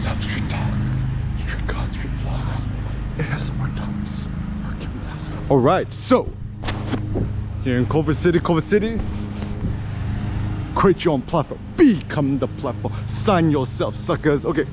What's up, street dogs? Street gods, street vlogs. ASMR dogs. Alright, so here in Culver City, create your own platform. Become the platform. Sign yourself, suckers. Okay,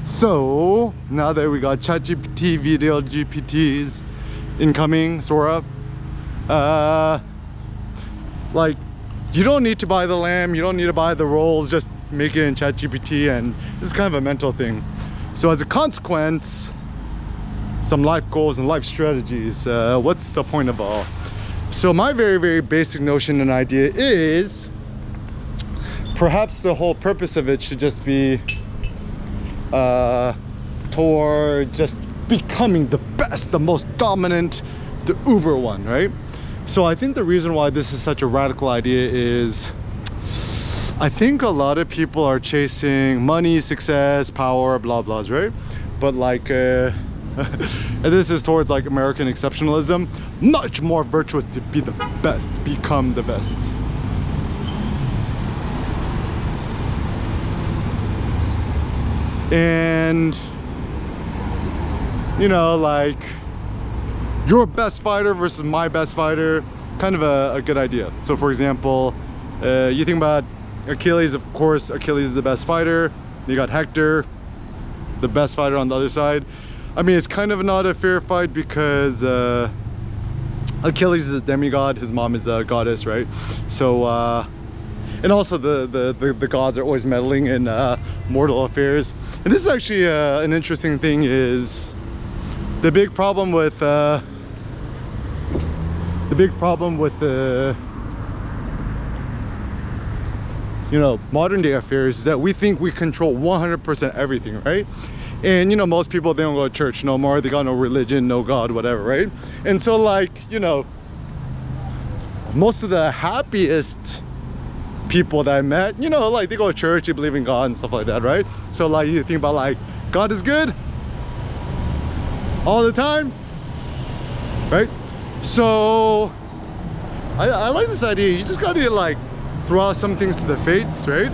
so now that we got ChatGPT, video GPTs incoming, Sora, like, you don't need to buy the lamb, you don't need to buy the rolls, just make it in ChatGPT, and it's kind of a mental thing. So as a consequence, some life goals and life strategies. What's the point of all? So my very basic notion and idea is perhaps the whole purpose of it should just be toward just becoming the best, the most dominant, the uber one, right? So I think the reason why this is such a radical idea is I think a lot of people are chasing money, success, power, blah blahs, right? But like and this is towards like American exceptionalism, much more virtuous to be the best, become the best. And you know, like your best fighter versus my best fighter, kind of a good idea. So for example, you think about Achilles, of course, Achilles is the best fighter. You got Hector, the best fighter on the other side. I mean, it's kind of not a fair fight because Achilles is a demigod, his mom is a goddess, right? So, and also the gods are always meddling in mortal affairs. And this is actually an interesting thing is the big problem with you know, modern day affairs is that we think we control 100% everything, right? And you know, most people, they don't go to church no more, they got no religion, no God, whatever, right? And so like, you know, most of the happiest people that I met, you know, like they go to church, they believe in God and stuff like that, right? So like you think about like, God is good all the time, right? So I like this idea. You just gotta like throw out some things to the fates, right?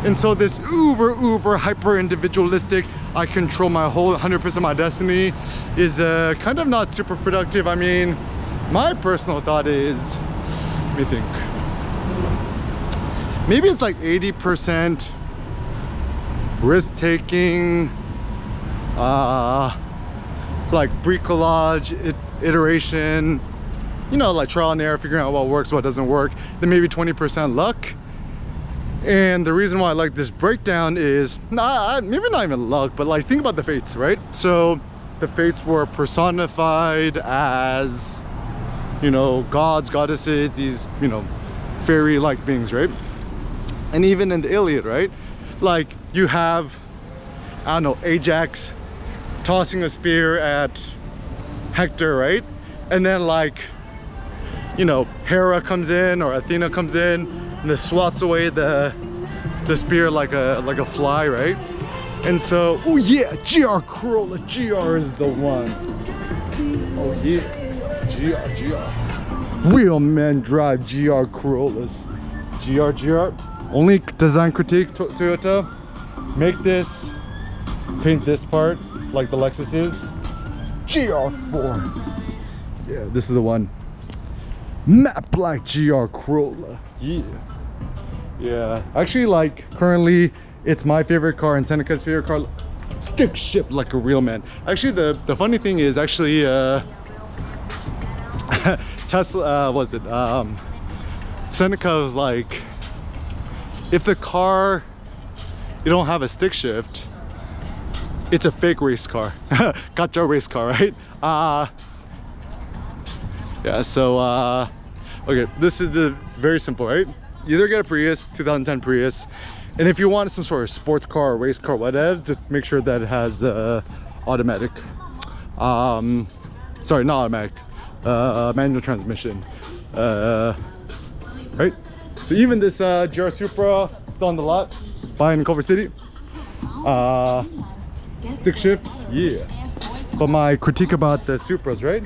And so this uber hyper individualistic, I control my whole 100% of my destiny is kind of not super productive. I mean, my personal thought is, let me think, maybe it's like 80% risk-taking, like bricolage, iteration, you know, like trial and error, figuring out what works, what doesn't work. Then maybe 20% luck. And the reason why I like this breakdown is, maybe not even luck, but like think about the fates, right? So the fates were personified as, you know, gods, goddesses, these, you know, fairy-like beings, right? And even in the Elliott, right? Like you have, I don't know, Ajax tossing a spear at Hector, right? And then like, you know, Hera comes in or Athena comes in and swats away the spear like a fly, right? And so, oh yeah, GR Corolla, GR is the one. Oh yeah, GR. Real men drive GR Corollas. GR. Only design critique, Toyota. Make this, paint this part like the Lexus is. GR4. Yeah, this is the one. Matte black GR Corolla. Yeah, actually, like currently it's my favorite car and Seneca's favorite car. Stick shift like a real man. Actually, the funny thing is actually Tesla, was it Seneca was like, if the car, you don't have a stick shift, it's a fake race car. Gotcha race car, right? Yeah, so okay, this is the very simple, right? You either get a Prius, 2010 Prius, and if you want some sort of sports car or race car, whatever, just make sure that it has automatic, sorry, not automatic, manual transmission, right? So even this GR Supra still on the lot, buying in Culver City, stick shift, yeah. But my critique about the Supras, right?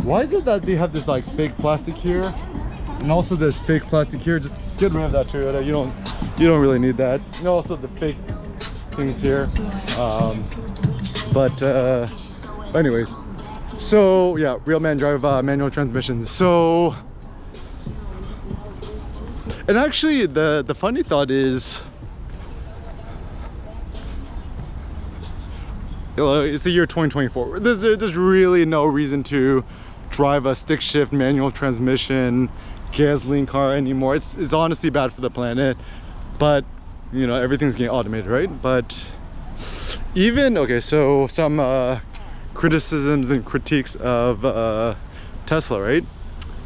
Why is it that they have this like fake plastic here and also this fake plastic here? Just get rid of that, Toyota. You don't really need that. And also the fake things here. But anyways, so yeah, real man drive manual transmissions. So, and actually the funny thought is, it's the year 2024. There's really no reason to drive a stick shift manual transmission gasoline car anymore. It's honestly bad for the planet, but you know, everything's getting automated, right? But even, okay, so some criticisms and critiques of Tesla, right?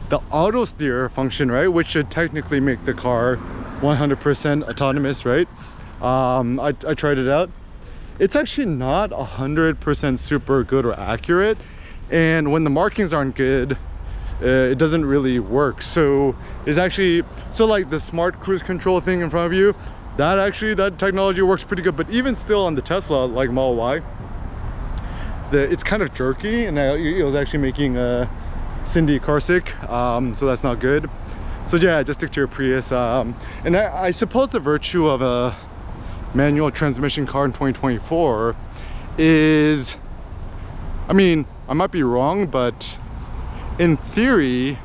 The auto steer function, right, which should technically make the car 100% autonomous, right? I tried it out. It's actually not 100% super good or accurate, and when the markings aren't good, it doesn't really work. So it's actually, so like the smart cruise control thing in front of you, that technology works pretty good. But even still on the Tesla, like Model Y, it's kind of jerky, and it was actually making Cindy car sick, so that's not good. So yeah, just stick to your Prius. And I suppose the virtue of a manual transmission car in 2024 is, I mean, I might be wrong, but in theory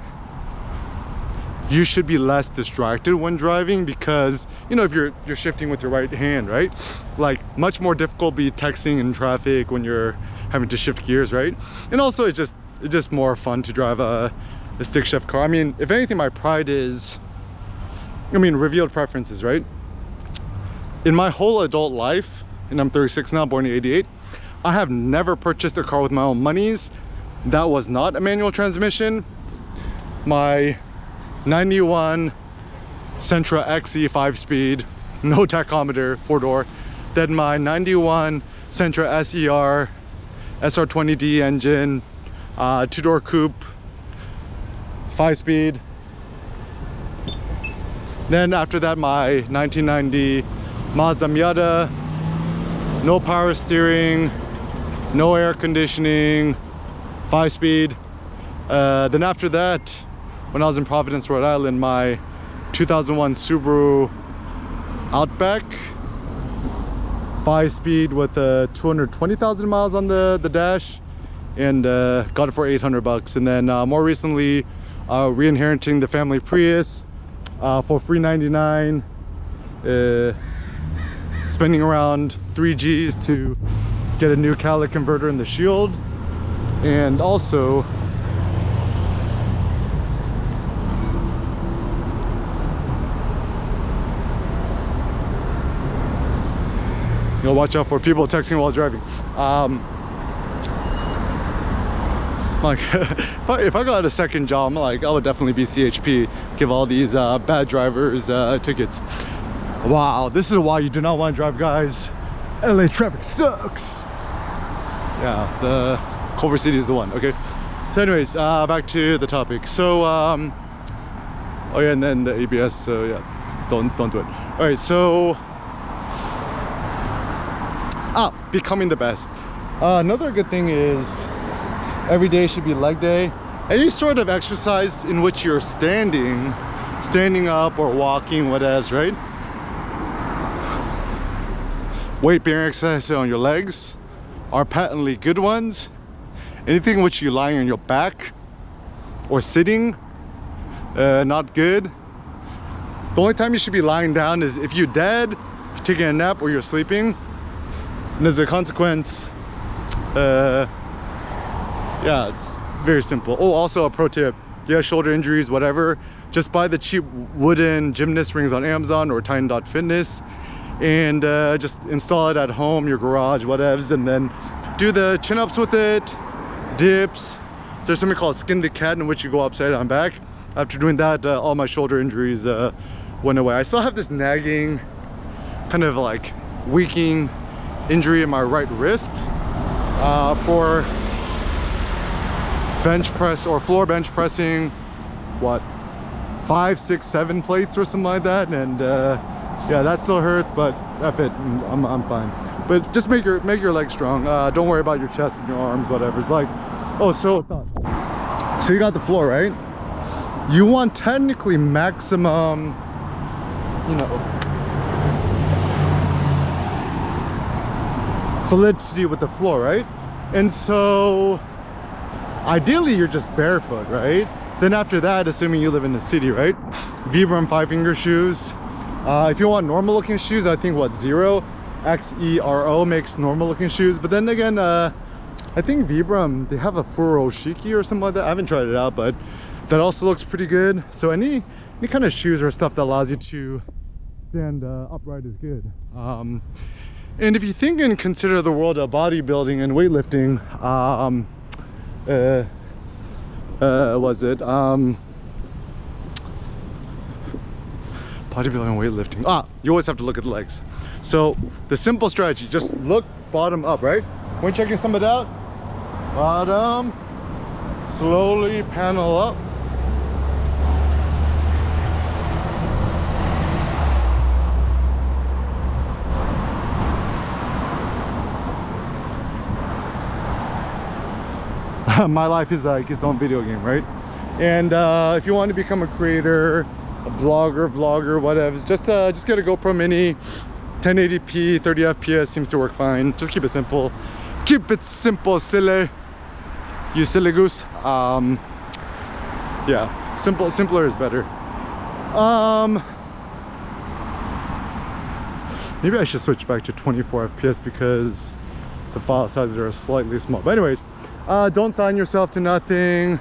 you should be less distracted when driving, because you know, if you're shifting with your right hand, right, like much more difficult be texting in traffic when you're having to shift gears, right? And also it's just more fun to drive a stick shift car. I mean, if anything, my pride is, I mean, revealed preferences, right? In my whole adult life, and I'm 36 now, born in '88, I have never purchased a car with my own monies that was not a manual transmission. My 91 Sentra XE 5-speed, no tachometer, 4-door. Then my 91 Sentra SER SR20D engine, 2-door coupe, 5-speed. Then after that, my 1990 Mazda Miata, no power steering, no air conditioning, 5-speed. Then after that, when I was in Providence, Rhode Island, my 2001 Subaru Outback, 5-speed with 220,000 miles on the dash, and got it for $800. And then more recently, re-inheriting the family Prius for $399, spending around 3 G's to get a new catalytic converter in the Shield, and also you know, watch out for people texting while driving. Like if I got a second job, like I would definitely be CHP, give all these bad drivers tickets. Wow, this is why you do not want to drive, guys. LA traffic sucks. Yeah, the Culver City is the one. Okay, so anyways, back to the topic. So oh yeah, and then the ABS, so yeah, don't do it. All right, so becoming the best. Another good thing is every day should be leg day. Any sort of exercise in which you're standing up or walking, whatevs, right? Weight bearing exercises on your legs are patently good ones. Anything in which you're lying on your back or sitting, not good. The only time you should be lying down is if you're dead, if you're taking a nap, or you're sleeping. And as a consequence, yeah, it's very simple. Oh, also a pro tip, you have shoulder injuries, whatever, just buy the cheap wooden gymnast rings on Amazon or Titan.fitness, and just install it at home, your garage, whatevs, and then do the chin-ups with it, dips. So there's something called skin the cat, in which you go upside down back. After doing that, all my shoulder injuries went away. I still have this nagging, kind of like weakening injury in my right wrist for bench press or floor bench pressing, what, 5, 6, 7 plates or something like that, and yeah, that still hurts, but F it, I'm fine. But just make your legs strong. Don't worry about your chest and your arms, whatever. It's like, oh, so you got the floor, right? You want technically maximum, you know, solidity with the floor, right? And so ideally you're just barefoot, right? Then after that, assuming you live in the city, right? Vibram 5-finger shoes. If you want normal looking shoes, I think what, Xero, Xero makes normal looking shoes. But then again, I think Vibram, they have a furoshiki or something like that. I haven't tried it out, but that also looks pretty good. So any kind of shoes or stuff that allows you to stand upright is good. And if you think and consider the world of bodybuilding and weightlifting, bodybuilding and weightlifting, you always have to look at the legs. So the simple strategy, just look bottom up, right? When checking somebody out, bottom, slowly panel up. My life is like its own video game, right? And if you want to become a creator, a blogger, vlogger, whatever, just get a GoPro Mini, 1080p, 30 FPS seems to work fine. Just keep it simple. Keep it simple, silly. You silly goose. Yeah, simpler is better. Maybe I should switch back to 24 FPS because the file sizes are slightly small. But anyways, don't sign yourself to nothing.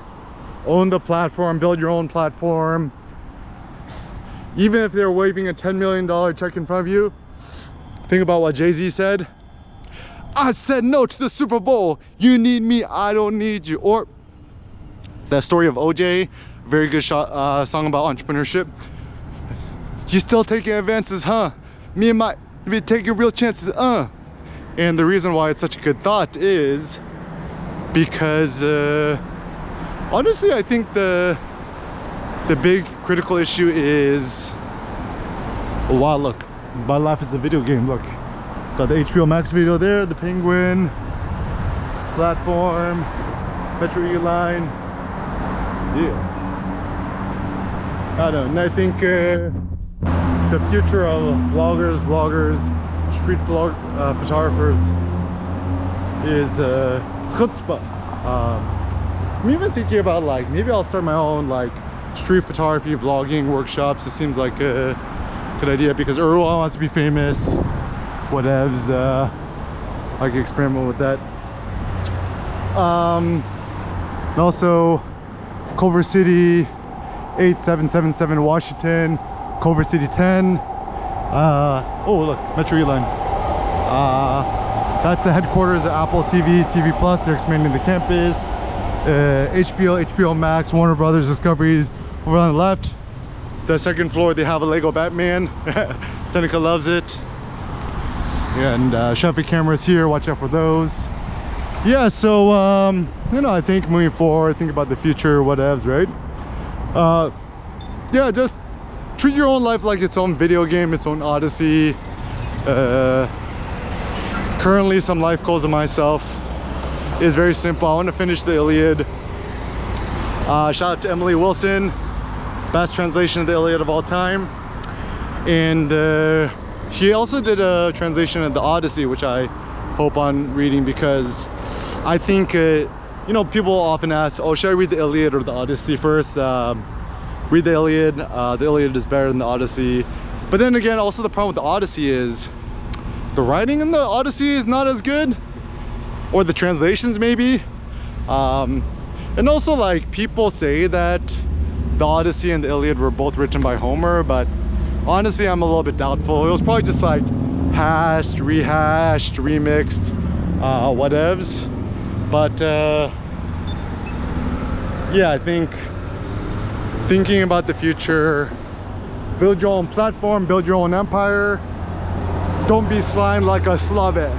Own the platform, build your own platform. Even if they're waving a $10 million check in front of you, think about what Jay-Z said. I said no to the Super Bowl. You need me, I don't need you. Or the story of OJ, very good song about entrepreneurship. You still taking advances, huh? Me and my, we taking real chances, And the reason why it's such a good thought is because honestly, I think the big critical issue is, wow, look, my life is a video game. Look, got the HBO Max video there, the Penguin platform, Metro E line. Yeah, I don't know. And I think the future of vloggers, street photographers is chutzpah. I'm even thinking about, like, maybe I'll start my own like street photography vlogging workshops. It seems like a good idea because everyone wants to be famous, whatevs. I can experiment with that. And also Culver City 8777 Washington, Culver City 10. Oh look, Metro E line. That's the headquarters of Apple TV, TV Plus. They're expanding the campus. HBO Max, Warner Brothers Discoveries over on the left. The second floor, they have a Lego Batman. Seneca loves it. And Shuffy cameras here, watch out for those. Yeah, so you know, I think moving forward, think about the future, whatevs, right? Yeah, just treat your own life like its own video game, its own odyssey. Currently, some life goals of myself is very simple. I want to finish the Iliad. Shout out to Emily Wilson, best translation of the Iliad of all time. And she also did a translation of the Odyssey, which I hope on reading because I think, you know, people often ask, oh, should I read the Iliad or the Odyssey first? Read the Iliad. The Iliad is better than the Odyssey. But then again, also the problem with the Odyssey is the writing in the Odyssey is not as good, or the translations maybe. And also, like, people say that the Odyssey and the Iliad were both written by Homer, but honestly I'm a little bit doubtful. It was probably just like hashed, rehashed, remixed, whatevs. But yeah, I think thinking about the future, build your own platform, build your own empire. Don't be slimed like a Slave.